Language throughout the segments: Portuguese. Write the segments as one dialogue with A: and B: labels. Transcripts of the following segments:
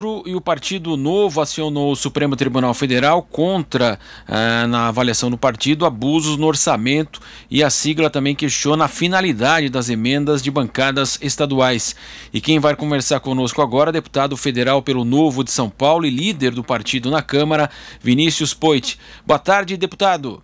A: E o Partido Novo acionou o Supremo Tribunal Federal contra, na avaliação do partido, abusos no orçamento, e a sigla também questiona a finalidade das emendas de bancadas estaduais. E quem vai conversar conosco agora é o deputado federal pelo Novo de São Paulo e líder do partido na Câmara, Vinícius Poit. Boa tarde, deputado.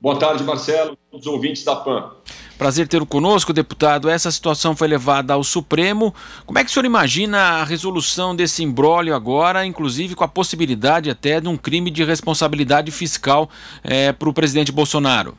B: Boa tarde, Marcelo, todos os ouvintes da PAN.
A: Prazer tê-lo conosco, deputado. Essa situação foi levada ao Supremo. Como é que o senhor imagina a resolução desse imbróglio agora, inclusive com a possibilidade até de um crime de responsabilidade fiscal para o presidente Bolsonaro?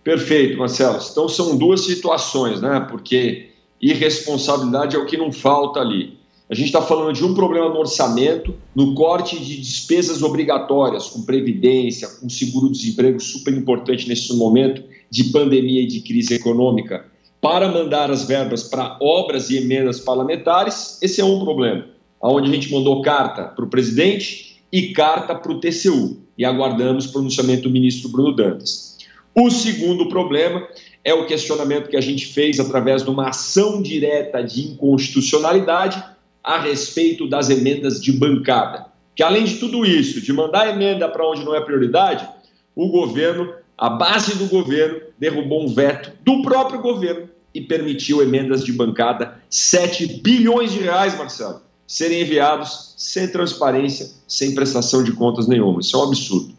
B: Perfeito, Marcelo. Então são duas situações, né? Porque irresponsabilidade é o que não falta ali. A gente está falando de um problema no orçamento, no corte de despesas obrigatórias, com previdência, com seguro-desemprego, super importante nesse momento de pandemia e de crise econômica, para mandar as verbas para obras e emendas parlamentares. Esse é um problema, onde a gente mandou carta para o presidente e carta para o TCU, e aguardamos o pronunciamento do ministro Bruno Dantas. O segundo problema é o questionamento que a gente fez através de uma ação direta de inconstitucionalidade a respeito das emendas de bancada. Que além de tudo isso, de mandar emenda para onde não é prioridade, o governo, a base do governo, derrubou um veto do próprio governo e permitiu emendas de bancada, 7 bilhões de reais, Marcelo, serem enviados sem transparência, sem prestação de contas nenhuma. Isso é um absurdo.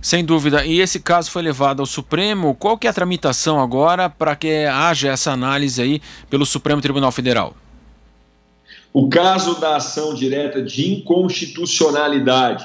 A: Sem dúvida. E esse caso foi levado ao Supremo. Qual que é a tramitação agora para que haja essa análise aí pelo Supremo Tribunal Federal?
B: O caso da ação direta de inconstitucionalidade,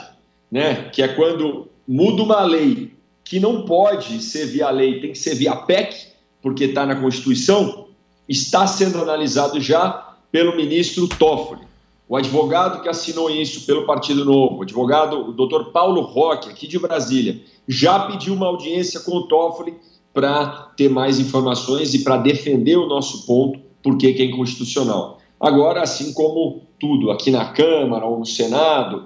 B: né, que é quando muda uma lei que não pode ser via lei, tem que ser via PEC, porque está na Constituição, está sendo analisado já pelo ministro Toffoli. O advogado que assinou isso pelo Partido Novo, o advogado, o doutor Paulo Roque, aqui de Brasília, já pediu uma audiência com o Toffoli para ter mais informações e para defender o nosso ponto, porque que é inconstitucional. Agora, assim como tudo aqui na Câmara ou no Senado,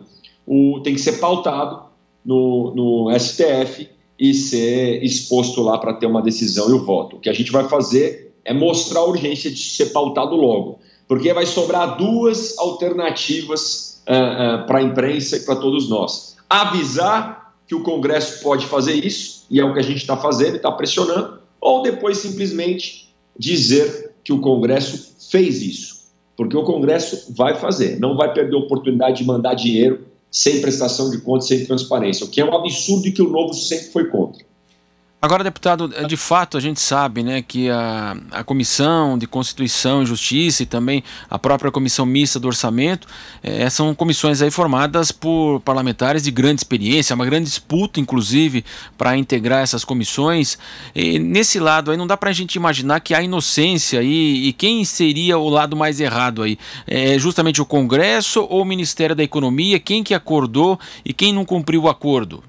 B: tem que ser pautado no STF e ser exposto lá para ter uma decisão e o voto. O que a gente vai fazer é mostrar a urgência de ser pautado logo, porque vai sobrar duas alternativas para a imprensa e para todos nós. Avisar que o Congresso pode fazer isso, e é o que a gente está fazendo, está pressionando, ou depois simplesmente dizer que o Congresso fez isso. Porque o Congresso vai fazer, não vai perder a oportunidade de mandar dinheiro sem prestação de contas, sem transparência, o que é um absurdo e que o Novo sempre foi contra.
A: Agora, deputado, de fato a gente sabe, né, que a Comissão de Constituição e Justiça e também a própria Comissão Mista do Orçamento são comissões aí formadas por parlamentares de grande experiência, uma grande disputa, inclusive, para integrar essas comissões. E nesse lado aí não dá para a gente imaginar que há inocência aí, e quem seria o lado mais errado aí? É justamente o Congresso ou o Ministério da Economia? Quem que acordou e quem não cumpriu o acordo?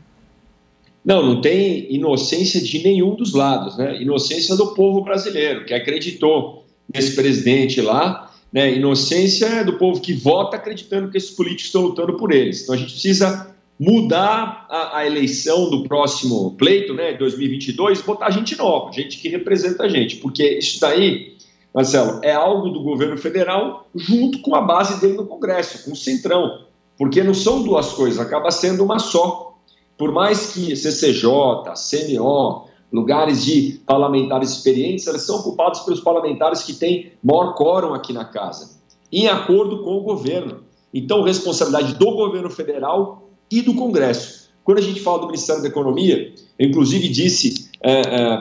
B: Não tem inocência de nenhum dos lados, né? Inocência do povo brasileiro, que acreditou nesse presidente lá, né? Inocência do povo que vota acreditando que esses políticos estão lutando por eles. Então a gente precisa mudar a eleição do próximo pleito, né, 2022, botar gente nova, gente que representa a gente, porque isso daí, Marcelo, é algo do governo federal junto com a base dele no Congresso, com o Centrão, porque não são duas coisas, acaba sendo uma só. Por mais que CCJ, CNO, lugares de parlamentares experientes, eles são ocupados pelos parlamentares que têm maior quórum aqui na casa, em acordo com o governo. Então, responsabilidade do governo federal e do Congresso. Quando a gente fala do Ministério da Economia, eu inclusive disse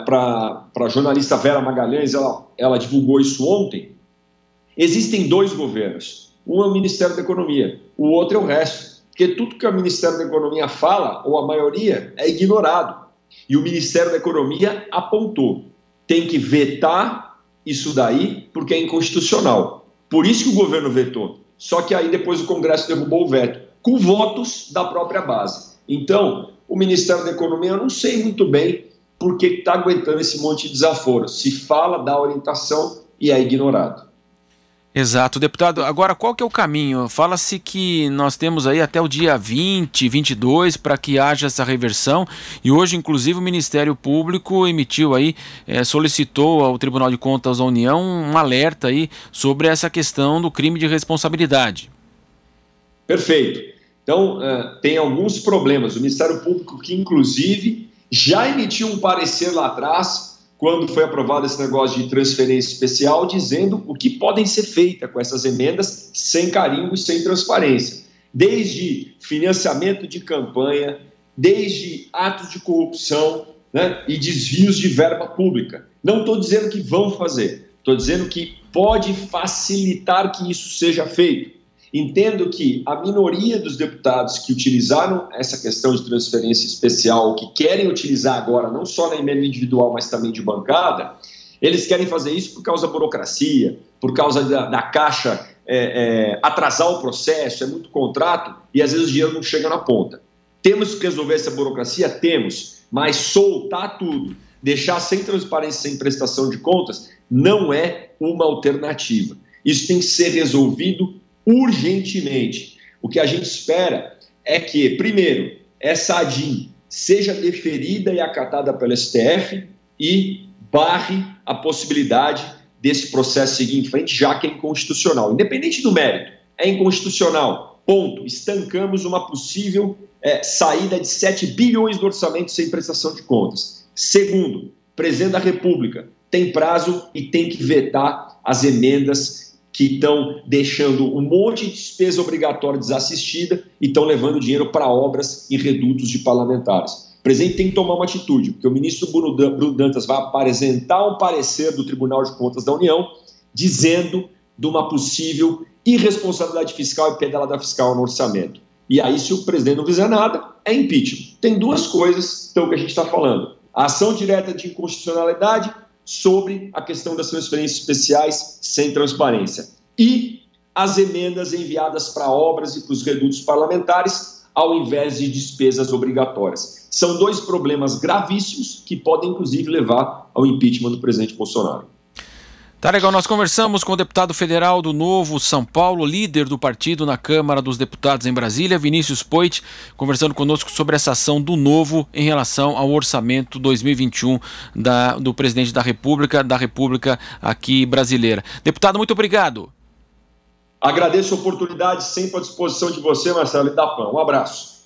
B: para a jornalista Vera Magalhães, ela divulgou isso ontem, existem dois governos. Um é o Ministério da Economia, o outro é o resto. Porque tudo que o Ministério da Economia fala, ou a maioria, é ignorado. E o Ministério da Economia apontou, tem que vetar isso daí porque é inconstitucional. Por isso que o governo vetou. Só que aí depois o Congresso derrubou o veto, com votos da própria base. Então, o Ministério da Economia, eu não sei muito bem por que está aguentando esse monte de desaforo. Se fala, dá orientação e é ignorado.
A: Exato, deputado. Agora, qual que é o caminho? Fala-se que nós temos aí até o dia 20, 22 para que haja essa reversão, e hoje, inclusive, o Ministério Público emitiu aí, solicitou ao Tribunal de Contas da União um alerta aí sobre essa questão do crime de responsabilidade.
B: Perfeito. Então, tem alguns problemas. O Ministério Público, que inclusive já emitiu um parecer lá atrás, quando foi aprovado esse negócio de transferência especial, dizendo o que podem ser feitas com essas emendas sem carimbo e sem transparência. Desde financiamento de campanha, desde atos de corrupção, né, e desvios de verba pública. Não estou dizendo que vão fazer, estou dizendo que pode facilitar que isso seja feito. Entendo que a minoria dos deputados que utilizaram essa questão de transferência especial, que querem utilizar agora, não só na emenda individual, mas também de bancada, eles querem fazer isso por causa da burocracia, por causa da Caixa atrasar o processo, é muito contrato e às vezes o dinheiro não chega na ponta. Temos que resolver essa burocracia? Temos, mas soltar tudo, deixar sem transparência, sem prestação de contas, não é uma alternativa. Isso tem que ser resolvido urgentemente. O que a gente espera é que, primeiro, essa ADIM seja deferida e acatada pelo STF e barre a possibilidade desse processo seguir em frente, já que é inconstitucional. Independente do mérito, é inconstitucional. Ponto. Estancamos uma possível saída de 7 bilhões do orçamento sem prestação de contas. Segundo, o presidente da República tem prazo e tem que vetar as emendas que estão deixando um monte de despesa obrigatória desassistida e estão levando dinheiro para obras em redutos de parlamentares. O presidente tem que tomar uma atitude, porque o ministro Bruno Dantas vai apresentar um parecer do Tribunal de Contas da União dizendo de uma possível irresponsabilidade fiscal e pedalada fiscal no orçamento. E aí, se o presidente não fizer nada, é impeachment. Tem duas coisas, então, que a gente está falando. A ação direta de inconstitucionalidade sobre a questão das transferências especiais sem transparência e as emendas enviadas para obras e para os redutos parlamentares ao invés de despesas obrigatórias. São dois problemas gravíssimos que podem, inclusive, levar ao impeachment do presidente Bolsonaro.
A: Tá legal, nós conversamos com o deputado federal do Novo São Paulo, líder do partido na Câmara dos Deputados em Brasília, Vinícius Poit, conversando conosco sobre essa ação do Novo em relação ao orçamento 2021 do presidente da República aqui brasileira. Deputado, muito obrigado.
B: Agradeço a oportunidade, sempre à disposição de você, Marcelo, e da PAN. Um abraço.